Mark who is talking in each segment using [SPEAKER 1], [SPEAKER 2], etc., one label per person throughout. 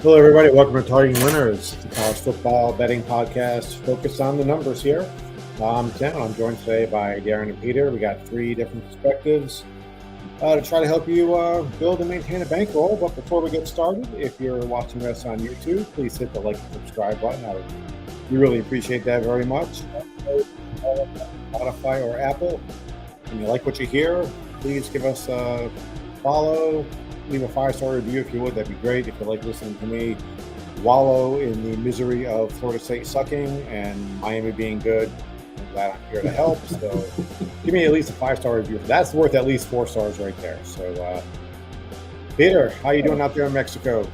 [SPEAKER 1] Hello, everybody. Welcome to Targeting Winners, the college football betting podcast focused on the numbers here. I'm Ken. I'm joined today by Darren and Peter. We got three different perspectives to try to help you build and maintain a bankroll. But before we get started, if you're watching us on YouTube, please hit the like and subscribe button. We really appreciate that very much. Spotify or Apple, and you like what you hear, please give us a follow. Leave a 5-star review if you would. That'd be great. If you like listening to me wallow in the misery of Florida State sucking and Miami being good, I'm glad I'm here to help. So give me at least a 5-star review. That's worth at least 4 stars right there. So Peter, how you doing out there in Mexico?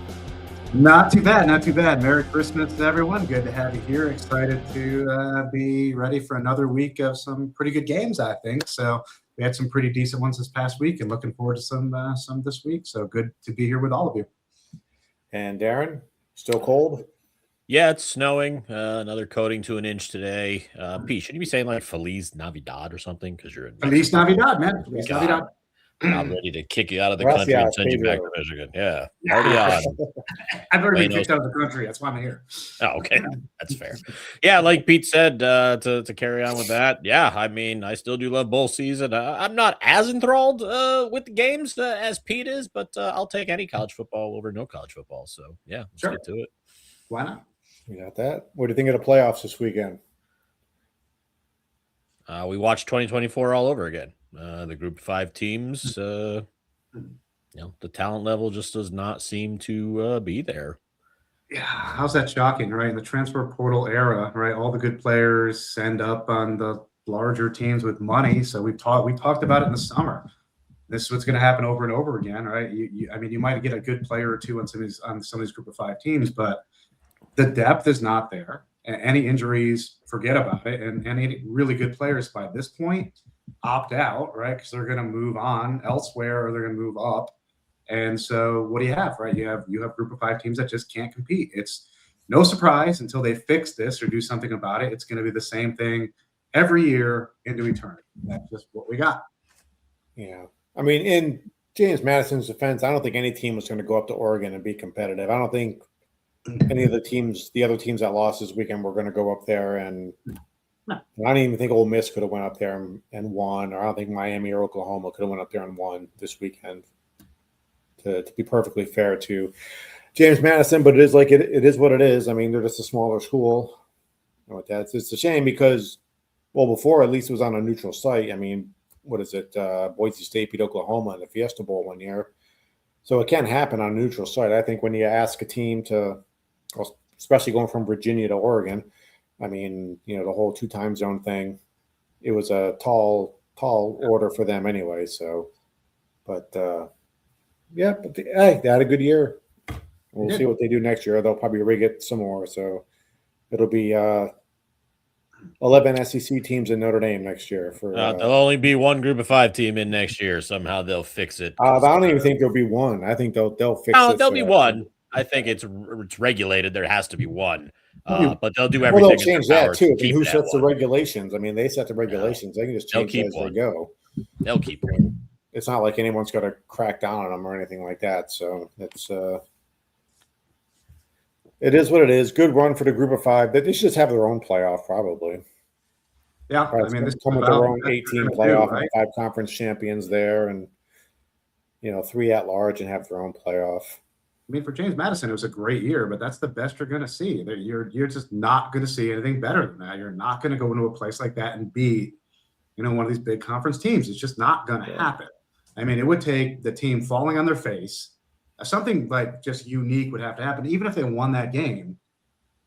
[SPEAKER 2] Not too bad, not too bad. Merry Christmas to everyone. Good to have you here. Excited to be ready for another week of some pretty good games, I think. So we had some pretty decent ones this past week and looking forward to some this week. So good to be here with all of you.
[SPEAKER 1] And Darren, still cold?
[SPEAKER 3] Yeah, it's snowing. Another coating to an inch today. Pete, should you be saying like Feliz Navidad or something? Because you're in
[SPEAKER 2] Feliz Navidad, man. Feliz Navidad.
[SPEAKER 3] I'm ready to kick you out of the country and send you back to Michigan. Yeah. Party on.
[SPEAKER 2] I've already been kicked out of the country. That's why I'm here.
[SPEAKER 3] Oh, okay. That's fair. Yeah, like Pete said, to carry on with that. Yeah, I mean, I still do love bowl season. I'm not as enthralled with the games as Pete is, but I'll take any college football over no college football. So, yeah, let's get to it.
[SPEAKER 2] Why not?
[SPEAKER 1] You got that? What do you think of the playoffs this weekend?
[SPEAKER 3] We watched 2024 all over again. The group of 5 teams, the talent level just does not seem to be there.
[SPEAKER 2] Yeah, how's that shocking, right? In the transfer portal era, right? All the good players end up on the larger teams with money. So we talked about it in the summer. This is what's going to happen over and over again, right? I mean, you might get a good player or two on some of these group of 5 teams, but the depth is not there. Any injuries, forget about it. And any really good players by this point opt out, right? Because they're going to move on elsewhere or they're going to move up. And so what do you have, right? You have a group of 5 teams that just can't compete. It's no surprise until they fix this or do something about it. It's going to be the same thing every year into eternity. That's just what we got.
[SPEAKER 1] Yeah. I mean, in James Madison's defense, I don't think any team was going to go up to Oregon and be competitive. I don't think any of the other teams that lost this weekend were going to go up there and I don't even think Ole Miss could have went up there and won, or I don't think Miami or Oklahoma could have went up there and won this weekend. To be perfectly fair to James Madison, but it is what it is. I mean, they're just a smaller school. It's a shame because, well, before at least it was on a neutral site. I mean, what is it? Boise State beat Oklahoma in the Fiesta Bowl one year, so it can happen on a neutral site. I think when you ask a team to, especially going from Virginia to Oregon. I mean, the whole 2 time zone thing, it was a tall order for them anyway. So, but they had a good year. We'll see what they do next year. They'll probably rig it some more. So it'll be 11 SEC teams in Notre Dame next year.
[SPEAKER 3] There'll only be one group of 5 team in next year. Somehow they'll fix it.
[SPEAKER 1] I don't even think there'll be one. I think they'll fix it.
[SPEAKER 3] No, there'll be one. I think it's regulated. There has to be one. But they'll do everything.
[SPEAKER 1] Well, they'll change that too. I mean, who sets the regulations? I mean, they set the regulations. They can just change it as they go.
[SPEAKER 3] They'll keep one.
[SPEAKER 1] It's not like anyone's got to crack down on them or anything like that. So it is what it is. Good run for the group of 5. They should just have their own playoff, probably.
[SPEAKER 2] Yeah, I mean, this
[SPEAKER 1] come with their own 18 playoff, right? And 5 conference champions there, and 3 at large, and have their own playoff.
[SPEAKER 2] I mean, for James Madison, it was a great year, but that's the best you're going to see. You're just not going to see anything better than that. You're not going to go into a place like that and beat, one of these big conference teams. It's just not going to happen. I mean, it would take the team falling on their face. Something like just unique would have to happen. Even if they won that game,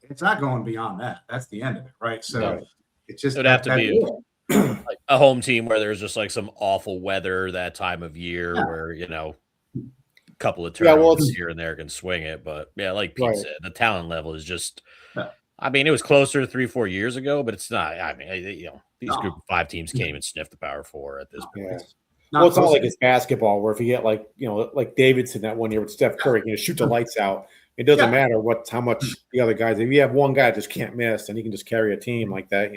[SPEAKER 2] it's not going beyond that. That's the end of it, right? So it's just
[SPEAKER 3] it would have to be like a home team where there's just like some awful weather that time of year where, a couple of turnovers here and there can swing it. But yeah, like Pete said, the talent level is just I mean, it was closer 3-4 years ago, but it's not. I mean, these group of 5 teams can't even sniff the Power 4 at this point.
[SPEAKER 1] Well, it's not like it's basketball where if you get like Davidson that one year with Steph Curry, shoot the lights out. It doesn't matter how much the other guys. If you have one guy that just can't miss, and he can just carry a team like that,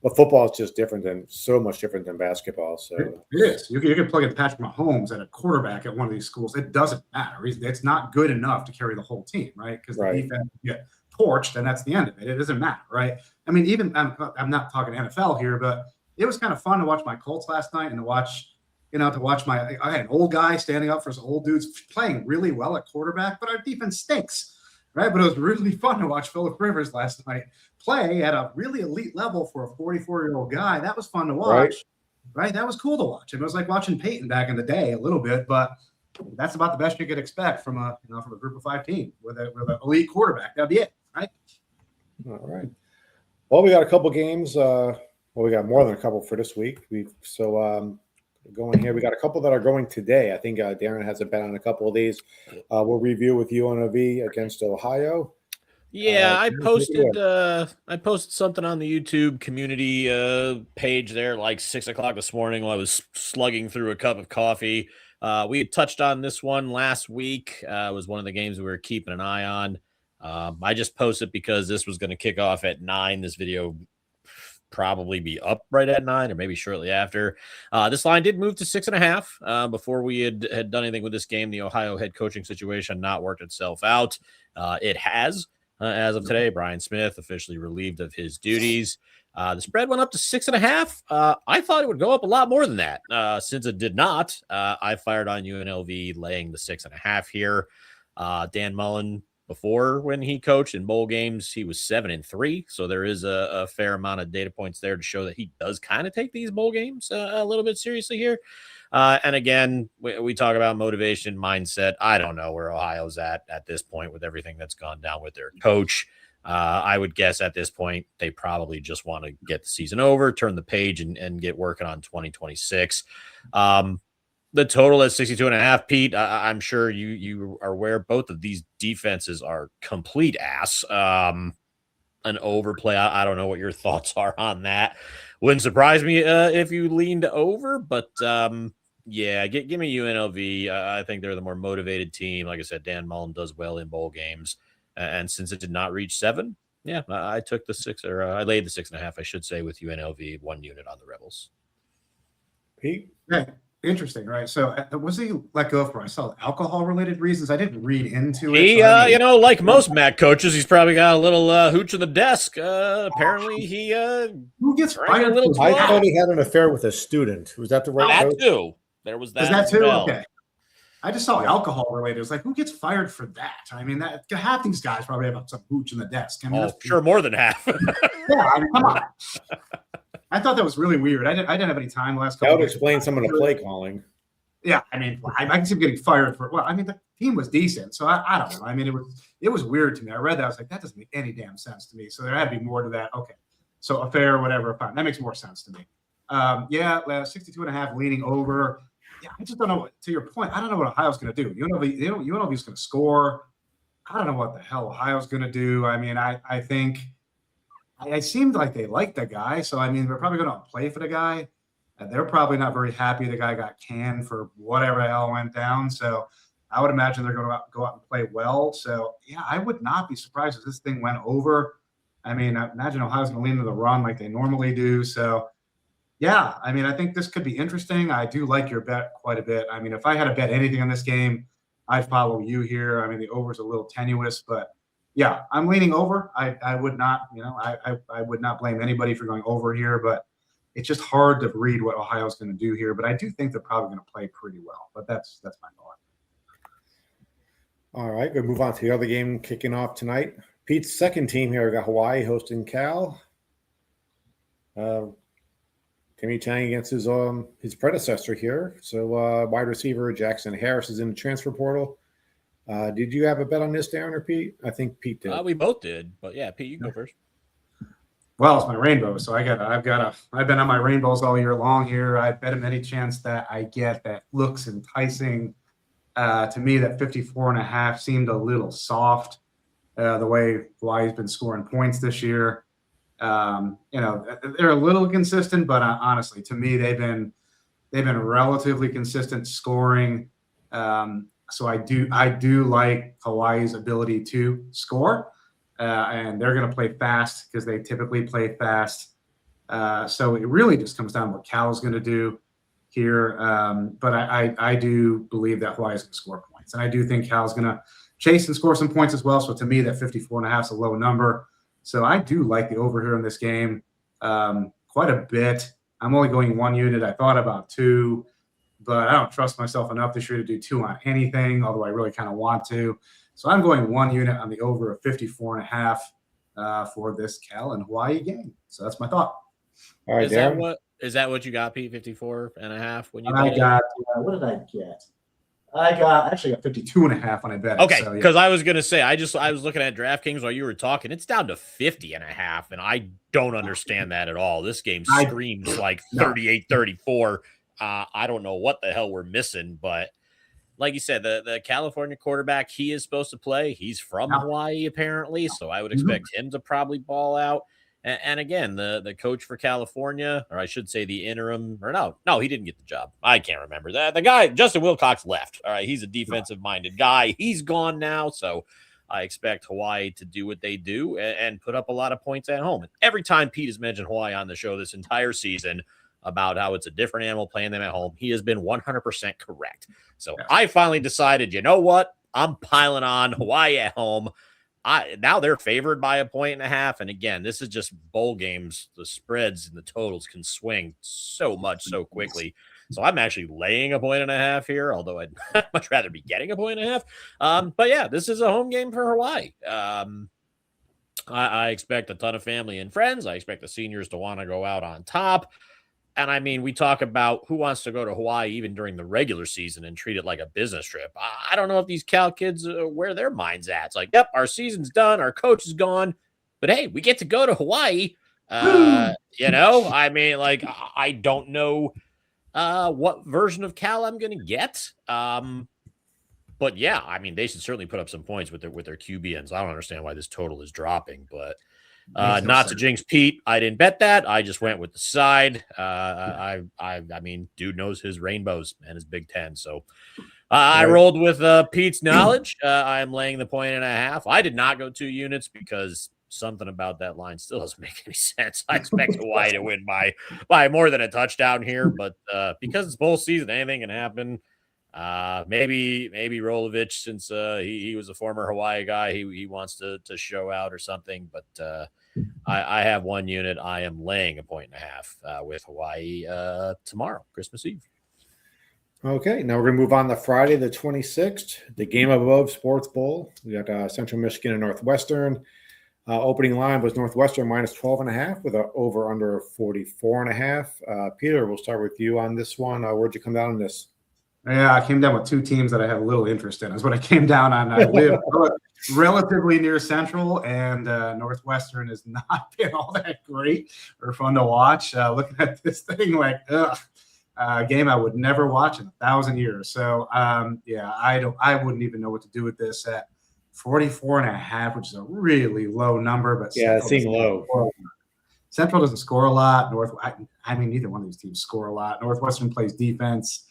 [SPEAKER 1] But football is just so much different than basketball. So
[SPEAKER 2] it is. You can plug in Patrick Mahomes at a quarterback at one of these schools. It doesn't matter. It's not good enough to carry the whole team, right? Because the defense get torched, and that's the end of it. It doesn't matter, right? I mean, even I'm not talking NFL here, but it was kind of fun to watch my Colts last night and to watch I had an old guy standing up for some old dudes playing really well at quarterback, but our defense stinks. Right, but it was really fun to watch Phillip Rivers last night play at a really elite level for a 44-year-old guy. That was fun to watch, right? That was cool to watch. It was like watching Peyton back in the day a little bit, but that's about the best you could expect from a group of 5 team with an elite quarterback. That'd be it, right?
[SPEAKER 1] All right. Well, we got a couple games. We got more than a couple for this week. Going here, we got a couple that are going today. I think Darren has a bet on a couple of these. We'll review with UNLV against Ohio.
[SPEAKER 3] Yeah, I posted something on the YouTube community page there like 6 o'clock this morning while I was slugging through a cup of coffee. We had touched on this one last week. It was one of the games we were keeping an eye on. I just posted because this was going to kick off at 9. This video probably be up right at 9 or maybe shortly after. This line did move to 6.5 before we had done anything with this game. The Ohio head coaching situation not worked itself out. It has, as of today. Brian Smith officially relieved of his duties. The spread went up to 6.5. I thought it would go up a lot more than that. Since it did not, I fired on UNLV laying the 6.5 here. Dan Mullen, before when he coached in bowl games, he was 7-3. So there is a fair amount of data points there to show that he does kind of take these bowl games a little bit seriously here. And again, we talk about motivation, mindset. I don't know where Ohio's at this point with everything that's gone down with their coach. I would guess at this point, they probably just want to get the season over, turn the page and get working on 2026. The total is 62.5. Pete, I'm sure you are aware both of these defenses are complete ass. An overplay. I don't know what your thoughts are on that. Wouldn't surprise me if you leaned over, but yeah, give me UNLV. I think they're the more motivated team. Like I said, Dan Mullen does well in bowl games, and since it did not reach 7, yeah, I took the 6, or I laid the 6.5, I should say, with UNLV 1 unit on the Rebels.
[SPEAKER 1] Pete?
[SPEAKER 2] Yeah. Interesting, right? So was he let go for, I saw alcohol-related reasons. I didn't read into it.
[SPEAKER 3] He, like most MAC coaches, he's probably got a little hooch in the desk. Apparently, he
[SPEAKER 2] who gets fired?
[SPEAKER 1] I thought he had an affair with a student. Was that the right?
[SPEAKER 3] That too. There was that.
[SPEAKER 2] Was that too? Well. Okay. I just saw alcohol-related. It was like, who gets fired for that? I mean, that half these guys probably have some hooch in the desk. I mean,
[SPEAKER 3] sure, more than half.
[SPEAKER 2] Yeah, I mean, come on. I thought that was really weird. I didn't have any time last couple.
[SPEAKER 1] That would explain some of the play calling.
[SPEAKER 2] Yeah, I mean, I can see him getting fired for. Well, I mean, the team was decent, so I don't know. I mean, it was weird to me. I read that, I was like, that doesn't make any damn sense to me. So there had to be more to that. Okay, so affair or whatever, fine. That makes more sense to me. 62.5 leaning over. Yeah, I just don't know. To your point, I don't know what Ohio's going to do. UNLV is going to score. I don't know what the hell Ohio's going to do. I mean, I think. It seemed like they liked the guy. So, I mean, they're probably going to play for the guy. They're probably not very happy the guy got canned for whatever the hell went down. So, I would imagine they're going to go out and play well. So, yeah, I would not be surprised if this thing went over. I mean, I imagine Ohio's going to lean to the run like they normally do. So, yeah, I mean, I think this could be interesting. I do like your bet quite a bit. I mean, if I had to bet anything on this game, I'd follow you here. I mean, the over's a little tenuous, but yeah, I'm leaning over. I would not, I would not blame anybody for going over here, but it's just hard to read what Ohio's going to do here. But I do think they're probably going to play pretty well. But that's my thought.
[SPEAKER 1] All right, we'll move on to the other game kicking off tonight. Pete's second team here. We got Hawaii hosting Cal. Timmy Chang against his predecessor here. So wide receiver Jackson Harris is in the transfer portal. Did you have a bet on this, Darren or Pete? I think Pete did.
[SPEAKER 3] We both did, but yeah, Pete, you go first.
[SPEAKER 2] Well, it's my rainbow, so I've been on my rainbows all year long here. I bet him any chance that I get that looks enticing. To me, that 54.5 seemed a little soft. The way Hawaii's been scoring points this year, they're a little consistent, but honestly, to me, they've been relatively consistent scoring. So I do like Hawaii's ability to score, and they're going to play fast because they typically play fast. So it really just comes down to what Cal's going to do here. But I do believe that Hawaii is going to score points. And I do think Cal's going to chase and score some points as well. So to me, that 54.5 is a low number. So I do like the over here in this game quite a bit. I'm only going 1 unit. I thought about 2, but I don't trust myself enough this year to do 2 on anything, although I really kind of want to. So I'm going 1 unit on the over of 54.5 for this Cal and Hawaii game. So that's my thought.
[SPEAKER 1] All right,
[SPEAKER 3] is that what you got, Pete? 54.5 when you
[SPEAKER 2] got what did I get? I got 52.5 when I bet.
[SPEAKER 3] Okay, because I was gonna say I was looking at DraftKings while you were talking. It's down to 50.5, and I don't understand that at all. This game screams like 38-34. I don't know what the hell we're missing, but like you said, the California quarterback, he is supposed to play. He's from Hawaii, apparently, so I would expect him to probably ball out. And again, the coach for California, or I should say the interim, or no, he didn't get the job. I can't remember that. The guy, Justin Wilcox, left. All right, he's a defensive-minded guy. He's gone now, so I expect Hawaii to do what they do and put up a lot of points at home. And every time Pete has mentioned Hawaii on the show this entire season about how it's a different animal playing them at home, he has been 100% correct. So I finally decided, you know what? I'm piling on Hawaii at home. Now they're favored by 1.5. And again, this is just bowl games. The spreads and the totals can swing so much so quickly. So I'm actually laying 1.5 here, although I'd much rather be getting 1.5. But yeah, this is a home game for Hawaii. I expect a ton of family and friends. I expect the seniors to want to go out on top. And I mean, we talk about who wants to go to Hawaii even during the regular season and treat it like a business trip. I don't know if these Cal kids where their mind's at. It's like, yep, our season's done. Our coach is gone. But hey, we get to go to Hawaii. I mean, like, I don't know what version of Cal I'm going to get. But yeah, I mean, they should certainly put up some points with their QBNs. I don't understand why this total is dropping, but not to jinx Pete, I didn't bet that. I just went with the side. I mean, dude knows his rainbows and his Big Ten. So I rolled with Pete's knowledge. I'm laying the 1.5. I did not go 2 units because something about that line still doesn't make any sense. I expect Hawaii to win by more than a touchdown here, but because it's bowl season, anything can happen. Maybe Rolovich, since he was a former Hawaii guy, he wants to show out or something. But I have 1 unit. I am laying 1.5 with Hawaii tomorrow, Christmas Eve.
[SPEAKER 1] Okay, now we're going to move on to Friday the 26th, the Game Above Sports Bowl. We got Central Michigan and Northwestern. Opening line was Northwestern minus 12.5 with an over under 44.5. Peter, we'll start with you on this one. Where'd you come down on this?
[SPEAKER 2] Yeah, I came down with 2 teams that I have a little interest in. Is what I came down on. I live relatively near Central, and Northwestern has not been all that great or fun to watch. Looking at this thing, like, a game I would never watch in 1,000 years. So, I wouldn't even know what to do with this at 44.5, which is a really low number. But
[SPEAKER 1] yeah, it seems low.
[SPEAKER 2] Central doesn't score a lot. I mean, neither one of these teams score a lot. Northwestern plays defense.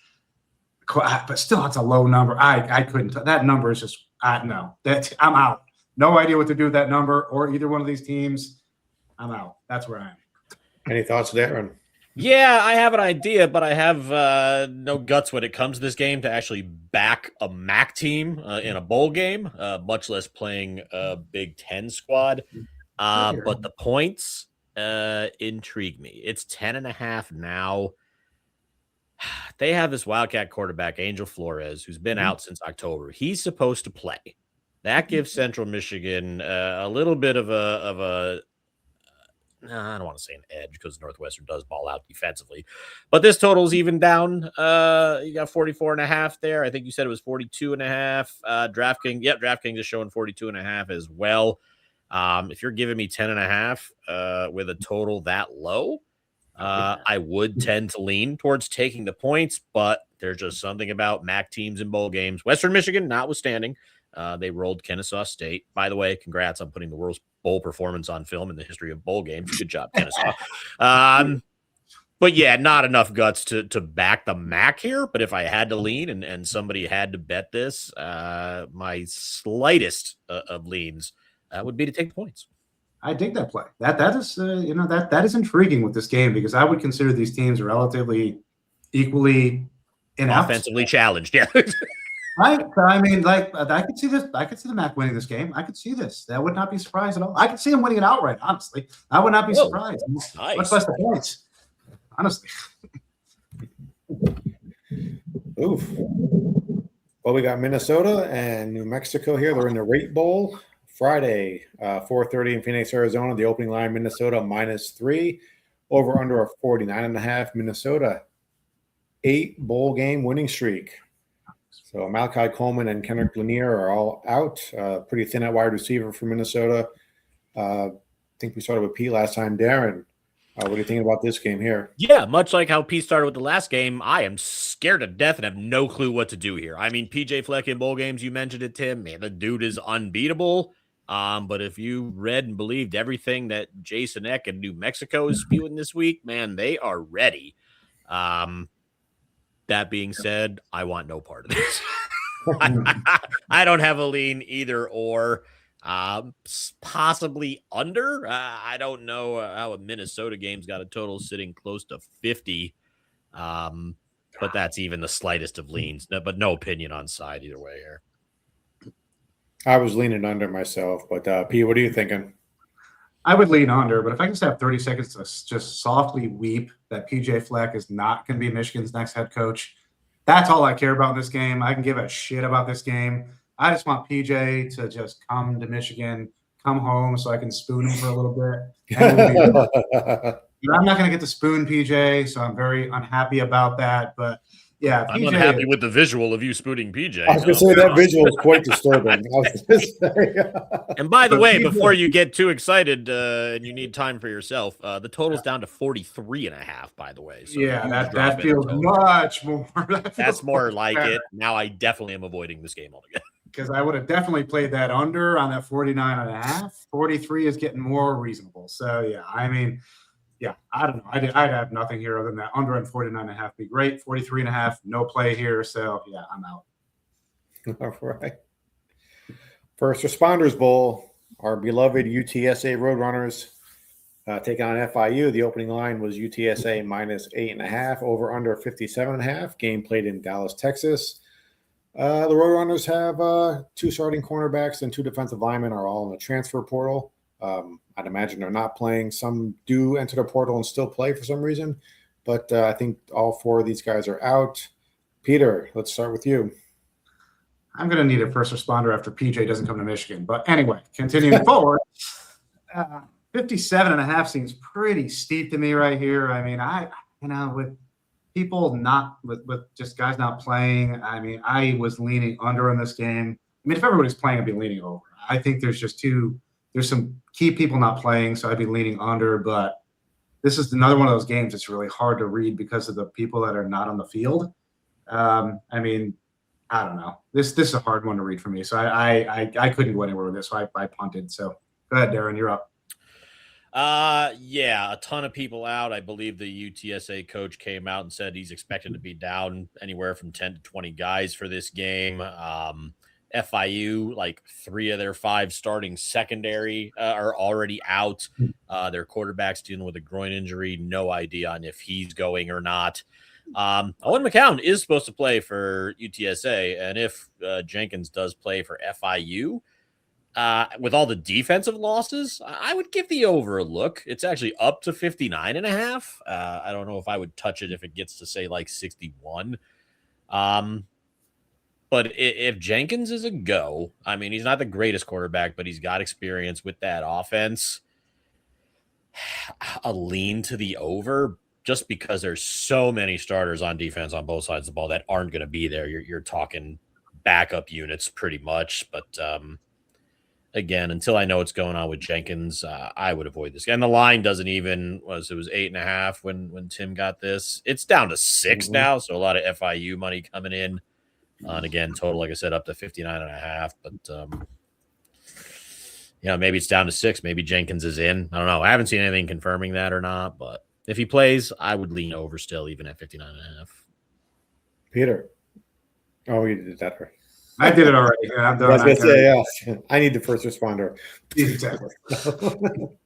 [SPEAKER 2] But still, it's a low number. I couldn't. That number is just no. I'm out. No idea what to do with that number or either one of these teams. I'm out. That's where I am.
[SPEAKER 1] Any thoughts, Darren?
[SPEAKER 3] Yeah, I have an idea, but I have no guts when it comes to this game to actually back a MAC team in a bowl game, much less playing a Big Ten squad. But the points intrigue me. It's 10.5 now. They have this Wildcat quarterback, Angel Flores, who's been out since October. He's supposed to play. That gives Central Michigan a little bit of a I don't want to say an edge because Northwestern does ball out defensively. But this total's even down. You got 44.5 there. I think you said it was 42.5. DraftKings, DraftKings is showing 42.5 as well. If you're giving me 10.5 with a total that low, I would tend to lean towards taking the points, but there's just something about MAC teams in bowl games. Western Michigan, notwithstanding, they rolled Kennesaw State. By the way, congrats on putting the worst bowl performance on film in the history of bowl games. Good job, Kennesaw. But yeah, not enough guts to back the MAC here. But if I had to lean and somebody had to bet this, my slightest of leans would be to take the points.
[SPEAKER 2] I dig that play. That is that is intriguing with this game because I would consider these teams relatively equally inept,
[SPEAKER 3] offensively challenged. Yeah,
[SPEAKER 2] right. I mean, like I could see this. I could see the Mac winning this game. I could see this. That would not be surprised at all. I could see him winning it outright. Honestly, I would not be surprised.
[SPEAKER 3] Nice.
[SPEAKER 2] Much less the points. Honestly.
[SPEAKER 1] Oof. Well, we got Minnesota and New Mexico here. They're in the Rate Bowl. Friday, 4:30 in Phoenix, Arizona. The opening line, Minnesota -3. Over under a 49.5. Minnesota, 8 bowl game winning streak. So Malachi Coleman and Kendrick Lanier are all out. Pretty thin at wide receiver for Minnesota. I think we started with Pete last time. Darren, what are you thinking about this game here?
[SPEAKER 3] Yeah, much like how Pete started with the last game, I am scared to death and have no clue what to do here. I mean, PJ Fleck in bowl games, you mentioned it, Tim. Man, the dude is unbeatable. But if you read and believed everything that Jason Eck and New Mexico is spewing this week, man, they are ready. That being said, I want no part of this. I don't have a lean either or. Possibly under. I don't know how a Minnesota game's got a total sitting close to 50. But that's even the slightest of leans. But no opinion on side either way here.
[SPEAKER 1] I was leaning under myself, but Pete, what are you thinking?
[SPEAKER 2] I would lean under, but if I can just have 30 seconds to just softly weep that PJ Fleck is not going to be Michigan's next head coach, that's all I care about in this game. I can give a shit about this game. I just want PJ to just come to Michigan, come home so I can spoon him for a little bit. I'm not going to get to spoon PJ, so I'm very unhappy about that. But yeah,
[SPEAKER 3] I'm unhappy with the visual of you spooning PJ.
[SPEAKER 1] I was going to say that visual is quite disturbing.
[SPEAKER 3] And by the way, before you get too excited and you need time for yourself, the total's down to 43.5, by the way. So
[SPEAKER 2] yeah, that feels much more.
[SPEAKER 3] That's more like it. Now I definitely am avoiding this game altogether.
[SPEAKER 2] Because I would have definitely played that under on that 49.5. 43 is getting more reasonable. So, yeah, I mean, yeah, I don't know. I'd have nothing here other than that. Under and 49.5 be great. 43.5, no play here. So, yeah, I'm out.
[SPEAKER 1] All right. First Responders Bowl, our beloved UTSA Roadrunners taking on FIU. The opening line was UTSA -8.5, over under 57.5. Game played in Dallas, Texas. The Roadrunners have 2 starting cornerbacks and 2 defensive linemen are all in the transfer portal. I'd imagine they're not playing. Some do enter the portal and still play for some reason, but I think all 4 of these guys are out. Peter, let's start with you.
[SPEAKER 2] I'm going to need a first responder after PJ doesn't come to Michigan. But anyway, continuing forward, 57.5 seems pretty steep to me right here. I mean, with people not with just guys not playing, I mean, I was leaning under in this game. I mean, if everybody's playing, I'd be leaning over. I think there's some key people not playing, so I'd be leaning under. But this is another one of those games that's really hard to read because of the people that are not on the field. I mean, I don't know. This is a hard one to read for me. So I couldn't go anywhere with this. So I punted. So go ahead, Darren, you're up.
[SPEAKER 3] Yeah, a ton of people out. I believe the UTSA coach came out and said he's expected to be down anywhere from 10 to 20 guys for this game. FIU, like 3 of their 5 starting secondary are already out. Their quarterback's dealing with a groin injury. No idea on if he's going or not. Owen McCown is supposed to play for UTSA, and if Jenkins does play for FIU, with all the defensive losses, I would give the over a look. It's actually up to 59.5. I don't know if I would touch it if it gets to say like 61. But if Jenkins is a go, I mean, he's not the greatest quarterback, but he's got experience with that offense. A lean to the over, just because there's so many starters on defense on both sides of the ball that aren't going to be there. You're talking backup units pretty much, but again, until I know what's going on with Jenkins, I would avoid this. And the line doesn't even it was 8.5 when Tim got this. It's down to 6 now, so a lot of FIU money coming in. And again, total, like I said, up to 59.5. But maybe it's down to 6. Maybe Jenkins is in. I don't know. I haven't seen anything confirming that or not. But if he plays, I would lean over still, even at 59.5.
[SPEAKER 1] Peter. Oh, you did that right.
[SPEAKER 2] I did it already. Yeah, I'm
[SPEAKER 1] I was
[SPEAKER 2] done.
[SPEAKER 1] going to say, yes. I need the first responder.
[SPEAKER 2] Exactly.
[SPEAKER 1] All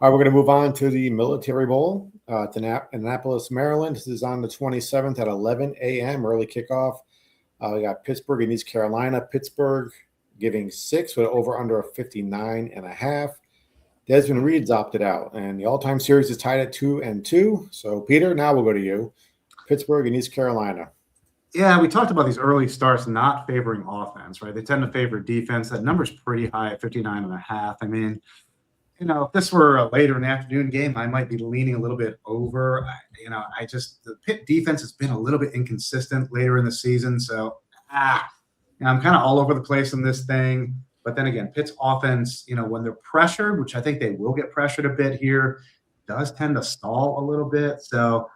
[SPEAKER 1] right, we're going to move on to the Military Bowl to Annapolis, Maryland. This is on the 27th at 11 a.m. early kickoff. We got Pittsburgh and East Carolina. Pittsburgh giving 6 with over under a 59.5. Desmond Reed's opted out, and the all-time series is tied at 2-2. So, Peter, now we'll go to you. Pittsburgh and East Carolina.
[SPEAKER 2] Yeah, we talked about these early starts not favoring offense, right? They tend to favor defense. That number's pretty high at 59.5. I mean, if this were a later in the afternoon game, I might be leaning a little bit over. The Pitt defense has been a little bit inconsistent later in the season. So, I'm kind of all over the place in this thing. But then again, Pitt's offense, when they're pressured, which I think they will get pressured a bit here, does tend to stall a little bit. So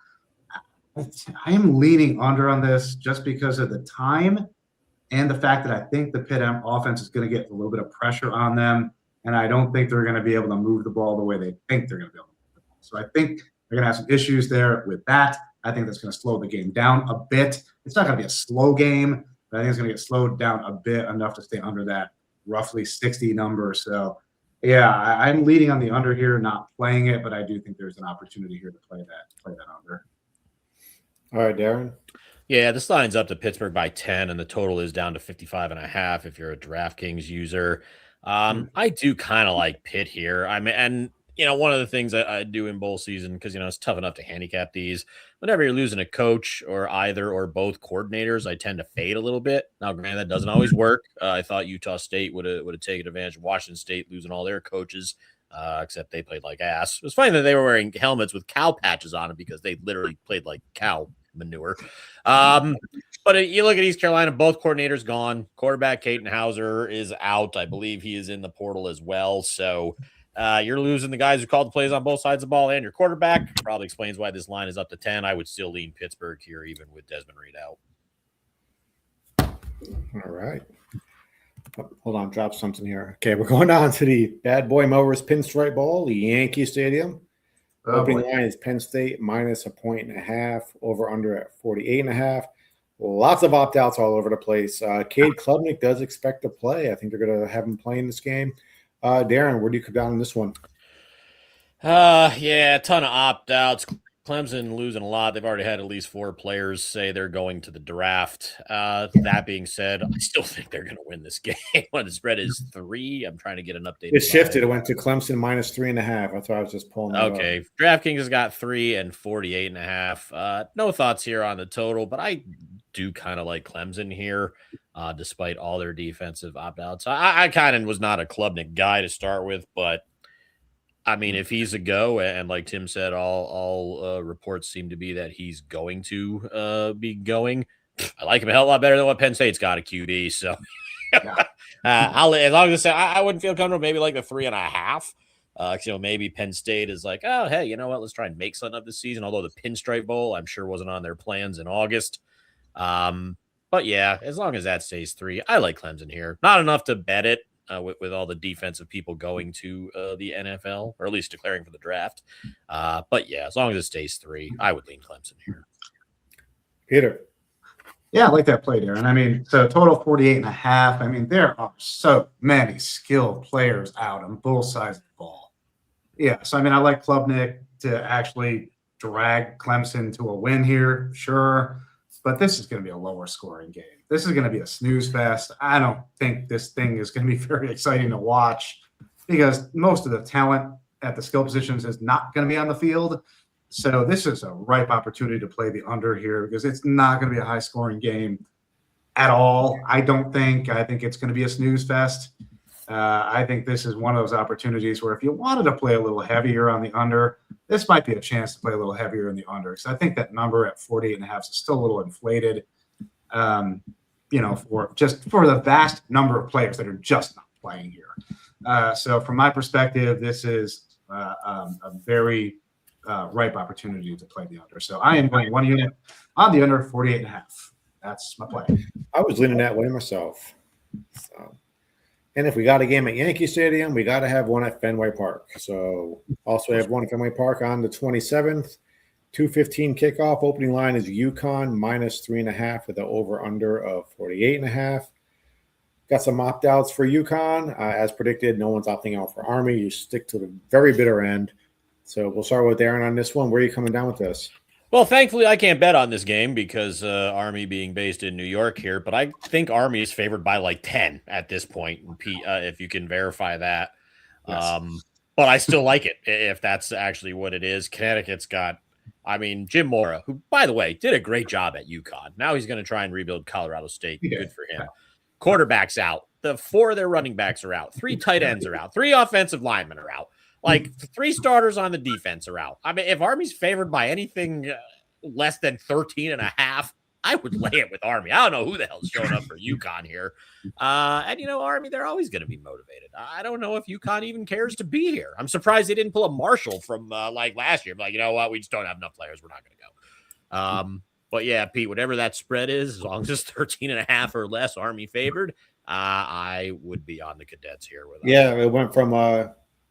[SPEAKER 2] I am leaning under on this just because of the time and the fact that I think the Pitt offense is going to get a little bit of pressure on them. And I don't think they're going to be able to move the ball the way they think they're going to be able to move the ball. So I think they're going to have some issues there with that. I think that's going to slow the game down a bit. It's not going to be a slow game, but I think it's going to get slowed down a bit enough to stay under that roughly 60 number. So, yeah, I'm leading on the under here, not playing it, but I do think there's an opportunity here to play that under.
[SPEAKER 1] All right, Darren.
[SPEAKER 3] Yeah, this line's up to Pittsburgh by 10, and the total is down to 55.5 if you're a DraftKings user. I do kind of like Pitt here. I mean, and one of the things I do in bowl season, because it's tough enough to handicap these. Whenever you're losing a coach or either or both coordinators, I tend to fade a little bit. Now, granted, that doesn't always work. I thought Utah State would have taken advantage of Washington State losing all their coaches, except they played like ass. It was funny that they were wearing helmets with cow patches on them because they literally played like cow manure. But you look at East Carolina, both coordinators gone. Quarterback Caden Hauser is out. I believe he is in the portal as well. So you're losing the guys who called the plays on both sides of the ball and your quarterback. Probably explains why this line is up to 10. I would still lean Pittsburgh here, even with Desmond Reed out.
[SPEAKER 1] All right. Hold on, drop something here. Okay, we're going on to the Bad Boy Mowers Pinstripe Bowl, the Yankee Stadium. Opening line is Penn State minus a 1.5, over under at 48.5. Lots of opt-outs all over the place. Cade Klubnik does expect to play. I think they're going to have him playing this game. Darren, where do you come down on this one?
[SPEAKER 3] Yeah, a ton of opt-outs. Clemson losing a lot. They've already had at least 4 players say they're going to the draft. That being said, I still think they're going to win this game. When the spread is 3, I'm trying to get an update.
[SPEAKER 1] It shifted. It went to Clemson minus 3.5. That's why I was just pulling that
[SPEAKER 3] Okay.
[SPEAKER 1] up.
[SPEAKER 3] DraftKings has got 3 and 48.5. No thoughts here on the total, but I do kind of like Clemson here, despite all their defensive opt-outs. I kind of was not a Klubnik guy to start with, but I mean, if he's a go, and like Tim said, all reports seem to be that he's going to be going. I like him a hell of a lot better than what Penn State's got a QB. So, as long as I wouldn't feel comfortable, maybe like the 3.5. Maybe Penn State is like, oh, hey, you know what? Let's try and make something of this season. Although the Pinstripe Bowl, I'm sure, wasn't on their plans in August. But yeah, as long as that stays 3, I like Clemson here. Not enough to bet it. With all the defensive people going to the NFL, or at least declaring for the draft. But yeah, as long as it stays 3, I would lean Clemson here.
[SPEAKER 1] Peter.
[SPEAKER 2] Yeah, I like that play, Darren. I mean, so total 48.5. I mean, there are so many skilled players out on both sides of the ball. Yeah, so I mean, I like Klubnik to actually drag Clemson to a win here, sure. But this is going to be a lower scoring game. This is going to be a snooze fest. I don't think this thing is going to be very exciting to watch because most of the talent at the skill positions is not going to be on the field. So this is a ripe opportunity to play the under here because it's not going to be a high scoring game at all. I think it's going to be a snooze fest. I think this is one of those opportunities where if you wanted to play a little heavier on the under, this might be a chance to play a little heavier in the under. So I think that number at 48.5 is still a little inflated, for the vast number of players that are just not playing here. So from my perspective, this is a very ripe opportunity to play the under. So I am going 1 unit on the under 48.5. That's my play.
[SPEAKER 1] I was leaning that way myself. So. And if we got a game at Yankee Stadium, we got to have one at Fenway Park. So also have one at Fenway Park on the 27th. 2:15 kickoff. Opening line is UConn minus 3.5 with the over-under of 48.5. Got some opt-outs for UConn. As predicted, no one's opting out for Army. You stick to the very bitter end. So we'll start with Aaron on this one. Where are you coming down with this?
[SPEAKER 3] Well, thankfully, I can't bet on this game because Army being based in New York here, but I think Army is favored by like 10 at this point, Pete, if you can verify that.
[SPEAKER 2] Yes.
[SPEAKER 3] But I still like it if that's actually what it is. Connecticut's got, Jim Mora, who, by the way, did a great job at UConn. Now he's going to try and rebuild Colorado State.
[SPEAKER 2] Yeah.
[SPEAKER 3] Good for him. Quarterback's out. The 4 of their running backs are out. 3 tight ends are out. 3 offensive linemen are out. Like 3 starters on the defense are out. I mean, if Army's favored by anything less than 13.5, I would lay it with Army. I don't know who the hell's showing up for UConn here. And, Army, they're always going to be motivated. I don't know if UConn even cares to be here. I'm surprised they didn't pull a Marshall from like last year. Like, you know what? We just don't have enough players. We're not going to go. But yeah, Pete, whatever that spread is, as long as it's 13.5 or less Army favored, I would be on the Cadets here.
[SPEAKER 1] It went from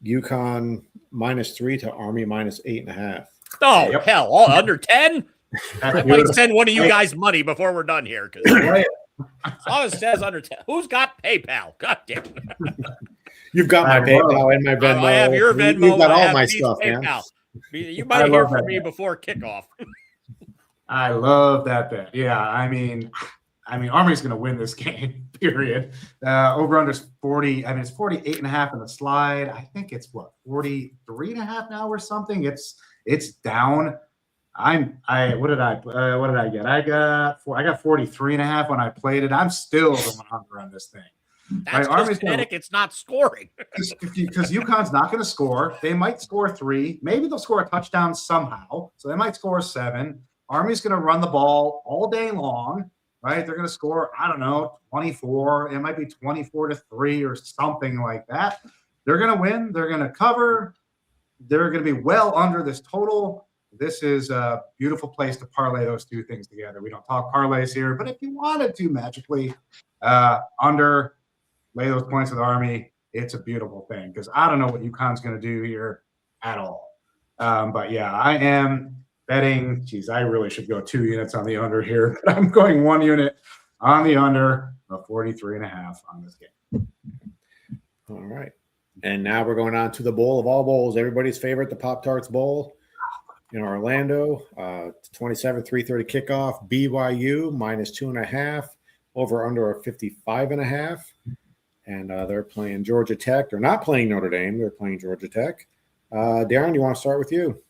[SPEAKER 1] UConn -3 to Army -8.5.
[SPEAKER 3] Oh, hell, all under 10? I might send one of you guys money before we're done here. As long as it says under 10. Who's got PayPal? God damn it.
[SPEAKER 1] You've got my PayPal and my Venmo.
[SPEAKER 3] I have your Venmo.
[SPEAKER 1] You've got all my
[SPEAKER 3] Pete's
[SPEAKER 1] stuff,
[SPEAKER 3] PayPal.
[SPEAKER 1] man.
[SPEAKER 3] You might hear from me before kickoff.
[SPEAKER 2] I love that bet. Yeah, I mean, Army's going to win this game, period. Over-under 40. I mean, it's 48.5 in the slide. I think it's, 43.5 now or something? It's down. What did I get? I got 43.5 when I played it. I'm still going under on this thing.
[SPEAKER 3] That's because Connecticut's not scoring.
[SPEAKER 2] Because UConn's not going to score. They might score 3. Maybe they'll score a touchdown somehow. So they might score 7. Army's going to run the ball all day long, right? They're going to score, 24. It might be 24-3 or something like that. They're going to win. They're going to cover. They're going to be well under this total. This is a beautiful place to parlay those 2 things together. We don't talk parlays here, but if you wanted to magically under lay those points with Army, it's a beautiful thing because I don't know what UConn's going to do here at all. But yeah, I am betting. Geez, I really should go 2 units on the under here, but I'm going 1 unit on the under of 43.5 on this game.
[SPEAKER 1] All right. And now we're going on to the bowl of all bowls. Everybody's favorite, the Pop-Tarts Bowl in Orlando. 27, 3:30 kickoff. BYU -2.5. Over under a 55.5. And they're playing Georgia Tech. They're not playing Notre Dame. They're playing Georgia Tech. Darren, you want to start with you?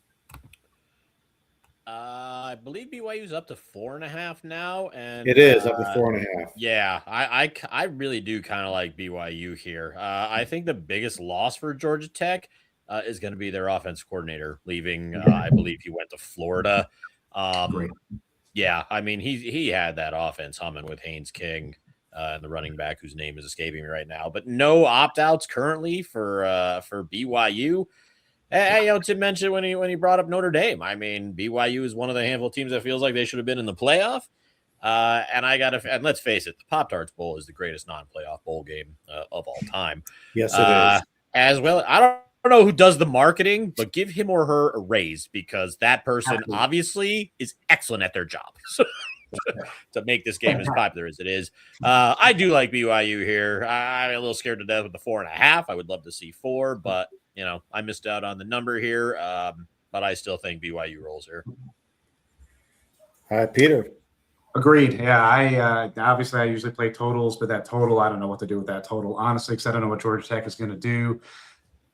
[SPEAKER 3] I believe BYU's up to 4.5 now, and
[SPEAKER 1] it is up to 4.5.
[SPEAKER 3] Yeah, I really do kind of like BYU here. I think the biggest loss for Georgia Tech is going to be their offensive coordinator leaving. I believe he went to Florida. Yeah, I mean he had that offense humming with Haynes King and the running back whose name is escaping me right now. But no opt-outs currently for BYU. And, to mention when he brought up Notre Dame, I mean, BYU is one of the handful of teams that feels like they should have been in the playoff. And let's face it, the Pop-Tarts Bowl is the greatest non-playoff bowl game of all time.
[SPEAKER 1] Yes, it is.
[SPEAKER 3] As well, I don't know who does the marketing, but give him or her a raise because that person obviously is excellent at their job. To make this game as popular as it is. I do like BYU here. I'm a little scared to death with the 4.5. I would love to see 4, but I missed out on the number here. But I still think BYU rolls here.
[SPEAKER 1] All right, Peter.
[SPEAKER 2] Agreed. Yeah, I obviously I usually play totals, but that total, I don't know what to do with that total, honestly, because I don't know what Georgia Tech is going to do.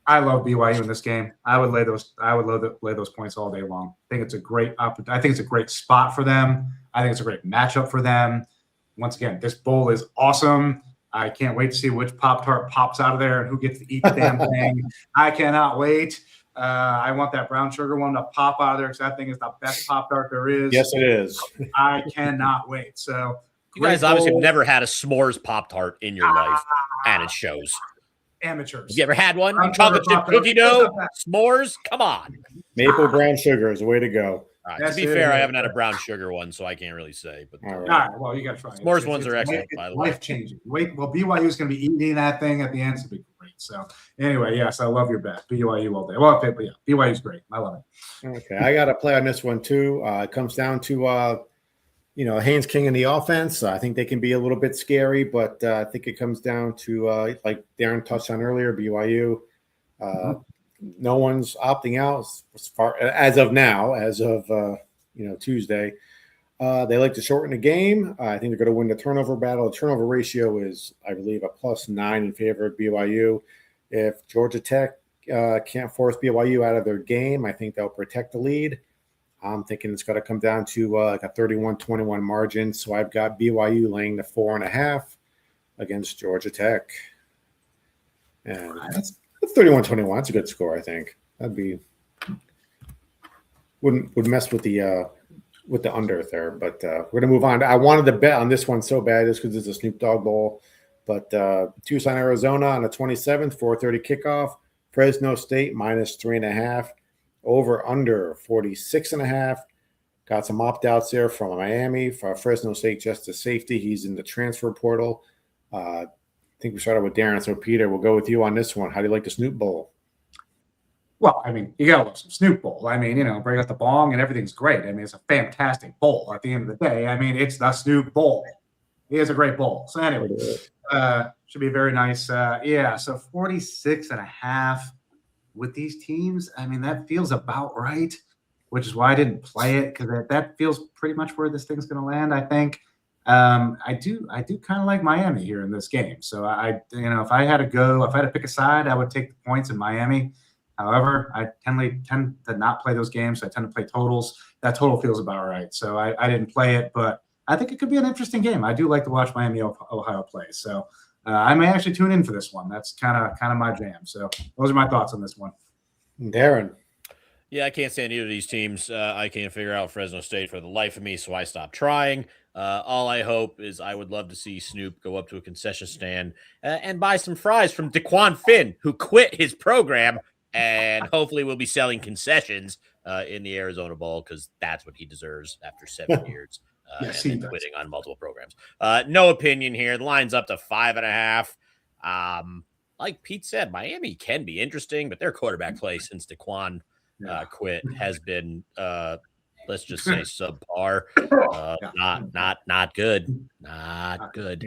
[SPEAKER 2] I love BYU in this game. I would lay those points all day long. I think it's a great spot for them. I think it's a great matchup for them. Once again, this bowl is awesome. I can't wait to see which Pop-Tart pops out of there and who gets to eat the damn thing. I cannot wait. I want that brown sugar one to pop out of there because that thing is the best Pop-Tart there is.
[SPEAKER 1] Yes, it is.
[SPEAKER 2] I cannot wait. So
[SPEAKER 3] you guys obviously have never had a s'mores Pop-Tart in your life, and it shows.
[SPEAKER 2] Amateurs.
[SPEAKER 3] You ever had one? Chocolate chip cookie dough, s'mores? Come on.
[SPEAKER 1] Maple brown sugar is the way to go.
[SPEAKER 3] All right, to be fair, I haven't had a brown sugar one, so I can't really say. But
[SPEAKER 1] all
[SPEAKER 2] right, well, you got to try it.
[SPEAKER 3] S'mores ones are excellent, by the way.
[SPEAKER 2] Life-changing. BYU is going to be eating that thing at the end. It's going to be great. So, anyway, yes, I love your bet. BYU all day. Well, but yeah, BYU is great. I love it.
[SPEAKER 1] Okay, I got to play on this one, too. It comes down to Haynes King in the offense. I think they can be a little bit scary, but I think it comes down to like Darren touched on earlier, BYU. No one's opting out as of now, Tuesday. They like to shorten the game. I think they're going to win the turnover battle. The turnover ratio is, I believe, a +9 in favor of BYU. If Georgia Tech can't force BYU out of their game, I think they'll protect the lead. I'm thinking it's going to come down to like a 31-21 margin. So I've got BYU laying the 4.5 against Georgia Tech. And that's 31-21. That's a good score, I think. That'd be would mess with the under there, but we're gonna move on. I wanted to bet on this one so bad just because it's a Snoop Dogg Bowl, but Tucson, Arizona on the 27th, 4:30 kickoff. Fresno State -3.5, over under 46.5. Got some opt-outs there from Miami for Fresno State just as safety. He's in the transfer portal. I think we started with Darren, so Peter, we'll go with you on this one. How do you like the Snoop Bowl?
[SPEAKER 2] Well, I mean, you got to love some Snoop Bowl. I mean, bring out the bong and everything's great. I mean, it's a fantastic bowl at the end of the day. I mean, it's the Snoop Bowl. It is a great bowl. So anyway, should be very nice. So 46.5 with these teams. I mean, that feels about right, which is why I didn't play it, because that feels pretty much where this thing's going to land, I think. I do kind of like Miami here in this game. So if I had to pick a side, I would take the points in Miami. However, I tend to not play those games. So I tend to play totals. That total feels about right. So I didn't play it, but I think it could be an interesting game. I do like to watch Miami, Ohio play. So I may actually tune in for this one. That's kind of my jam. So those are my thoughts on this one.
[SPEAKER 1] Darren.
[SPEAKER 3] Yeah, I can't stand either of these teams. I can't figure out Fresno State for the life of me, so I stopped trying. All I hope is I would love to see Snoop go up to a concession stand and buy some fries from DeQuan Finn, who quit his program, and hopefully we'll be selling concessions in the Arizona Bowl, because that's what he deserves after 7 years and quitting on multiple programs. No opinion here. The line's up to 5.5. Like Pete said, Miami can be interesting, but their quarterback play since DeQuan quit has been let's just say subpar. Not good. Not good.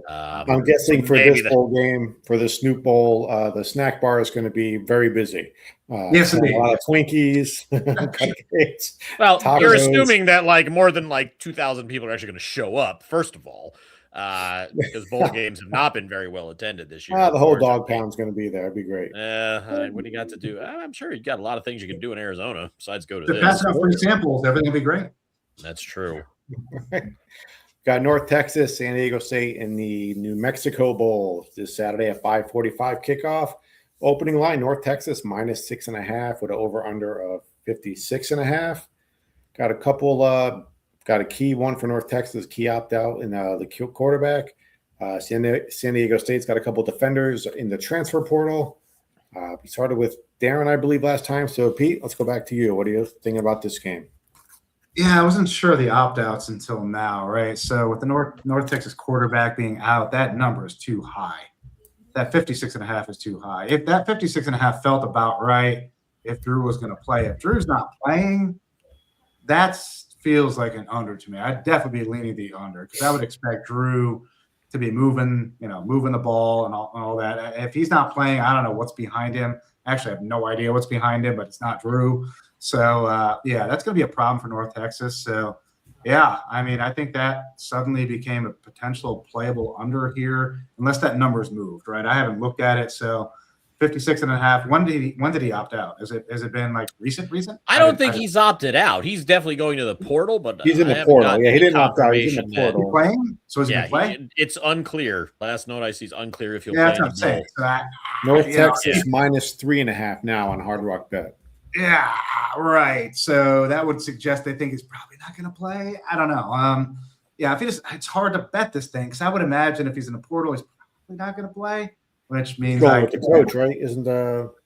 [SPEAKER 1] I'm guessing for this bowl game, for the Snoop Bowl, the snack bar is going to be very busy.
[SPEAKER 2] Yes,
[SPEAKER 1] a lot of Twinkies, cupcakes.
[SPEAKER 3] Well,
[SPEAKER 1] tacos.
[SPEAKER 3] You're assuming that more than 2,000 people are actually going to show up, first of all, because bowl games have not been very well attended this year.
[SPEAKER 1] The whole dog pound's going to be there. It'd be great.
[SPEAKER 3] What do you got to do? I'm sure you got a lot of things you can do in Arizona besides go to this.
[SPEAKER 2] Pass out free samples, everything will be great.
[SPEAKER 3] That's true.
[SPEAKER 1] Got North Texas, San Diego State in the New Mexico Bowl this Saturday at 5:45 kickoff. Opening line, North Texas -6.5 with an over-under of 56.5. Got a couple got a key one for North Texas, key opt-out in the quarterback. San Diego State's got a couple defenders in the transfer portal. We started with Darren, I believe, last time. So, Pete, let's go back to you. What are you thinking about this game?
[SPEAKER 2] Yeah, I wasn't sure of the opt-outs until now, right? So with the North Texas quarterback being out, that number is too high. That 56.5 is too high. If that 56.5 felt about right, if Drew was going to play, if Drew's not playing, that feels like an under to me. I'd definitely be leaning the under, because I would expect Drew to be moving the ball and all that. If he's not playing, I don't know what's behind him. Actually, I have no idea what's behind him, but it's not Drew. So, that's going to be a problem for North Texas. So, I mean, I think that suddenly became a potential playable under here, unless that number's moved, right? I haven't looked at it. So, 56.5. When did he opt out? Has it been recent?
[SPEAKER 3] I don't think he's opted out. He's definitely going to the portal, but
[SPEAKER 1] he's in the portal. Yeah, he didn't opt out. He's in the portal.
[SPEAKER 2] He's playing? So is he playing?
[SPEAKER 3] It's unclear. Last note I see is unclear if he'll
[SPEAKER 2] play.
[SPEAKER 3] That's
[SPEAKER 2] what I'm saying. So
[SPEAKER 1] North Texas -3.5 now on Hard Rock Bet.
[SPEAKER 2] Yeah, right. So that would suggest they think he's probably not going to play. I don't know. It's hard to bet this thing, because I would imagine if he's in the portal, he's probably not going to play, which means
[SPEAKER 1] going with the coach, right?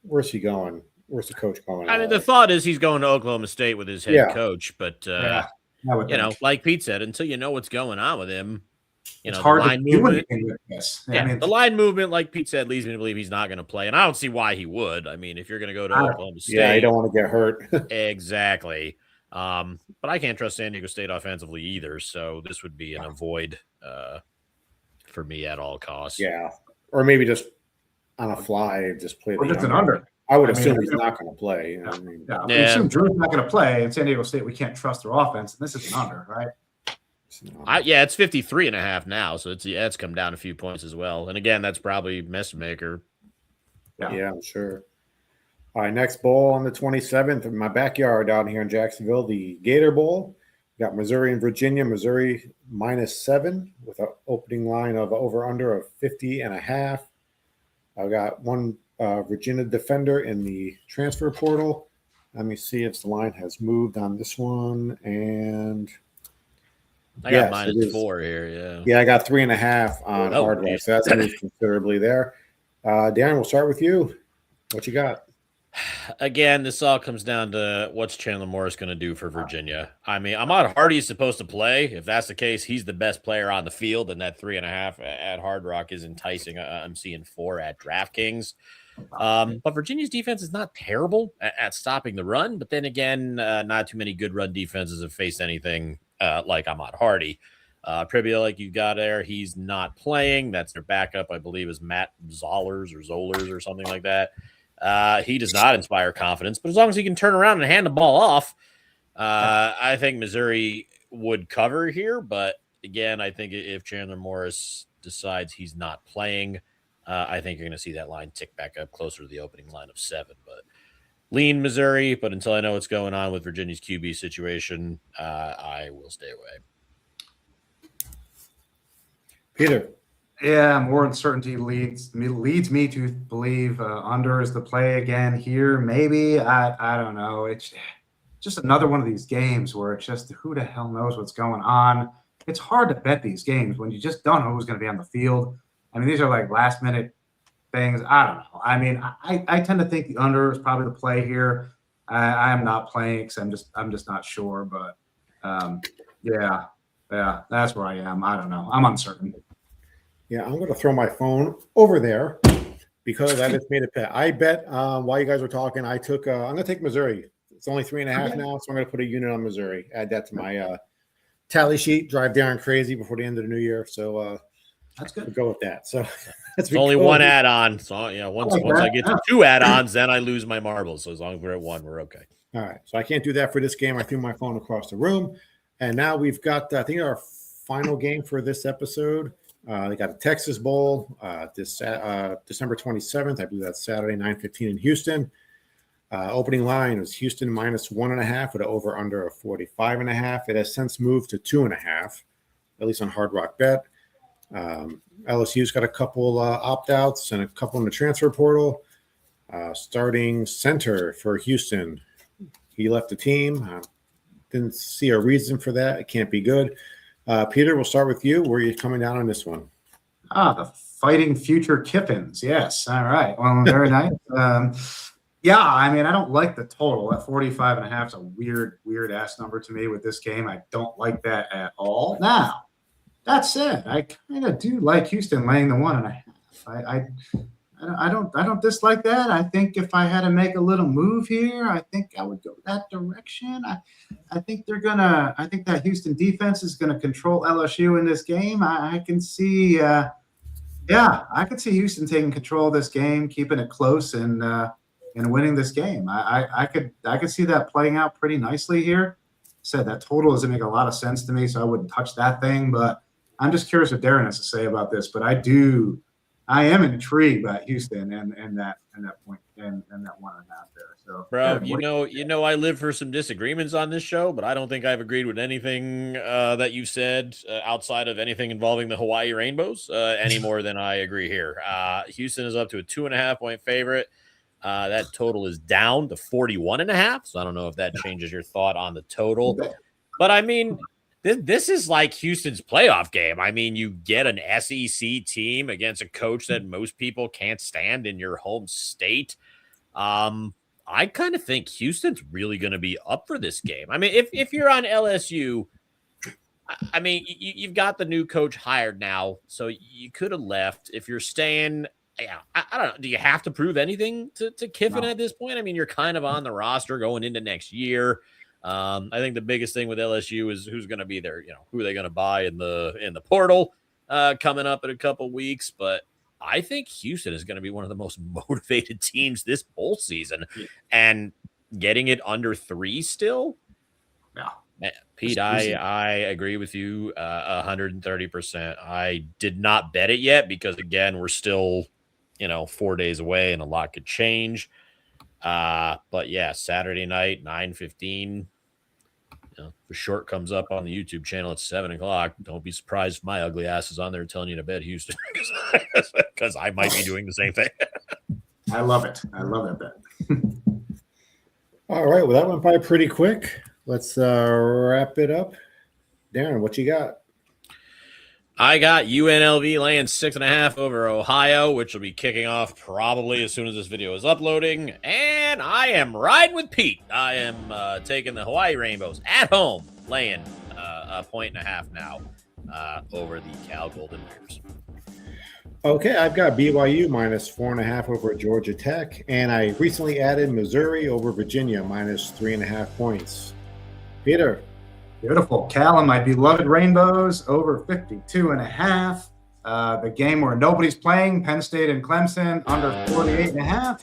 [SPEAKER 1] Where's he going? Where's the coach going?
[SPEAKER 3] I mean, the thought is he's going to Oklahoma State with his head coach, but like Pete said, until you know what's going on with him,
[SPEAKER 2] it's hard to do anything with this.
[SPEAKER 3] The line movement, like Pete said, leads me to believe he's not going to play, and I don't see why he would. I mean, if you're going to go to Oklahoma State,
[SPEAKER 1] you don't want to get hurt.
[SPEAKER 3] Exactly. But I can't trust San Diego State offensively either. So this would be an avoid for me at all costs.
[SPEAKER 1] Yeah. Or maybe just on a fly, just play
[SPEAKER 2] Or
[SPEAKER 1] the
[SPEAKER 2] just an under.
[SPEAKER 1] I would assume he's not going to play. You know what I mean?
[SPEAKER 2] Yeah, we assume Drew's not going to play, and San Diego State, we can't trust their offense, and this is an under, right?
[SPEAKER 3] It's 53.5 now, so it's come down a few points as well. And again, that's probably Messmaker.
[SPEAKER 1] Yeah, I'm sure. All right, next bowl on the 27th in my backyard down here in Jacksonville, the Gator Bowl. We got Missouri and Virginia. Missouri -7 with an opening line of over under of 50.5. I got one Virginia defender in the transfer portal. Let me see if the line has moved on this one. And
[SPEAKER 3] I got -4 here.
[SPEAKER 1] Yeah, I got 3.5 on Hard Rock. So that's moved considerably there. Dan, we'll start with you. What you got?
[SPEAKER 3] Again, this all comes down to what's Chandler Morris going to do for Virginia. I mean, Ahmad Hardy is supposed to play. If that's the case, he's the best player on the field, and that 3.5 at Hard Rock is enticing. I'm seeing 4 at DraftKings. But Virginia's defense is not terrible at stopping the run. But then again, not too many good run defenses have faced anything like Ahmad Hardy. Pribia, like you got there, he's not playing. That's their backup, I believe, is Matt Zollers or something like that. He does not inspire confidence, but as long as he can turn around and hand the ball off, I think Missouri would cover here. But again, I think if Chandler Morris decides he's not playing, I think you're going to see that line tick back up closer to the opening line of 7. But lean Missouri, but until I know what's going on with Virginia's QB situation, I will stay away.
[SPEAKER 1] Peter.
[SPEAKER 2] Yeah, more uncertainty leads me to believe under is the play again here. Maybe I don't know. It's just another one of these games where it's just who the hell knows what's going on. It's hard to bet these games when you just don't know who's going to be on the field. I mean, these are like last minute things. I don't know. I mean, I tend to think the under is probably the play here. I am not playing because I'm just not sure. But yeah, that's where I am. I don't know. I'm uncertain.
[SPEAKER 1] Yeah, I'm going to throw my phone over there because I just made a bet. I bet while you guys were talking, I took. I'm going to take Missouri. It's only 3.5 now, so I'm going to put a unit on Missouri. Add that to my tally sheet. Drive Darren crazy before the end of the new year. So
[SPEAKER 2] that's good.
[SPEAKER 1] We'll go with that. So
[SPEAKER 3] it's only one add-on. So once I get to 2 add-ons, then I lose my marbles. So as long as we're at 1, we're okay.
[SPEAKER 1] All right. So I can't do that for this game. I threw my phone across the room, and now we've got I think our final game for this episode. They got a Texas Bowl this December 27th. I believe that's Saturday, 9:15 in Houston. Opening line was Houston -1.5 with an over/under of 45.5. It has since moved to 2.5, at least on Hard Rock Bet. LSU's got a couple opt-outs and a couple in the transfer portal. Starting center for Houston, he left the team. Didn't see a reason for that. It can't be good. Peter, we'll start with you. Where are you coming down on this one?
[SPEAKER 2] The Fighting Future Kiffins. Yes. All right. Well, very nice. Yeah, I mean, I don't like the total. At 45.5 is a weird ass number to me with this game. I don't like that at all. Now, that said, I kind of do like Houston laying the 1.5. I don't dislike that. I think if I had to make a little move here, I think I would go that direction. I think that Houston defense is going to control LSU in this game. I can see, I could see Houston taking control of this game, keeping it close, and winning this game. I could see that playing out pretty nicely here. Said that total doesn't make a lot of sense to me, so I wouldn't touch that thing. But I'm just curious what Darren has to say about this. But I am intrigued by Houston and that point and that 1.5 there. So,
[SPEAKER 3] bro, I live for some disagreements on this show, but I don't think I've agreed with anything that you said outside of anything involving the Hawaii Rainbows any more than I agree here. Houston is up to a 2.5 point favorite. That total is down to 41.5. So I don't know if that changes your thought on the total, but I mean, this is like Houston's playoff game. I mean, you get an SEC team against a coach that most people can't stand in your home state. I kind of think Houston's really going to be up for this game. I mean, if you're on LSU, I mean, you've got the new coach hired now, so you could have left. If you're staying, I don't know. Do you have to prove anything to Kiffin at this point? I mean, you're kind of on the roster going into next year. I think the biggest thing with LSU is who's going to be there. Who are they going to buy in the portal coming up in a couple weeks? But I think Houston is going to be one of the most motivated teams this bowl season, and getting it under 3 still.
[SPEAKER 2] Yeah.
[SPEAKER 3] Man, Pete, I agree with you 130%. I did not bet it yet because, again, we're still, 4 days away and a lot could change. But yeah, Saturday night, 9:15. The short comes up on the YouTube channel at 7:00. Don't be surprised if my ugly ass is on there telling you to bet Houston because I might be doing the same thing.
[SPEAKER 2] I love it. I love that bet.
[SPEAKER 1] All right. Well, that went by pretty quick. Let's wrap it up. Darren, what you got?
[SPEAKER 3] I got UNLV laying 6.5 over Ohio, which will be kicking off probably as soon as this video is uploading. And I am riding with Pete. I am taking the Hawaii Rainbows at home, laying 1.5 now over the Cal Golden Bears.
[SPEAKER 1] Okay, I've got BYU minus 4.5 over Georgia Tech, and I recently added Missouri over Virginia minus 3.5 points. Peter.
[SPEAKER 2] Beautiful. Cal and my beloved Rainbows over 52.5. The game where nobody's playing, Penn State and Clemson under 48.5.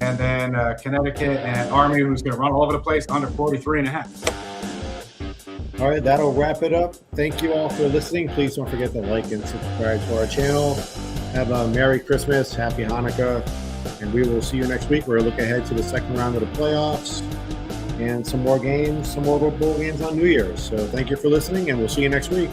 [SPEAKER 2] And then Connecticut and Army, who's going to run all over the place, under 43.5.
[SPEAKER 1] All right, that'll wrap it up. Thank you all for listening. Please don't forget to like and subscribe to our channel. Have a Merry Christmas, Happy Hanukkah, and we will see you next week. We'll look ahead to the second round of the playoffs and some more bowl games on New Year's. So thank you for listening, and we'll see you next week.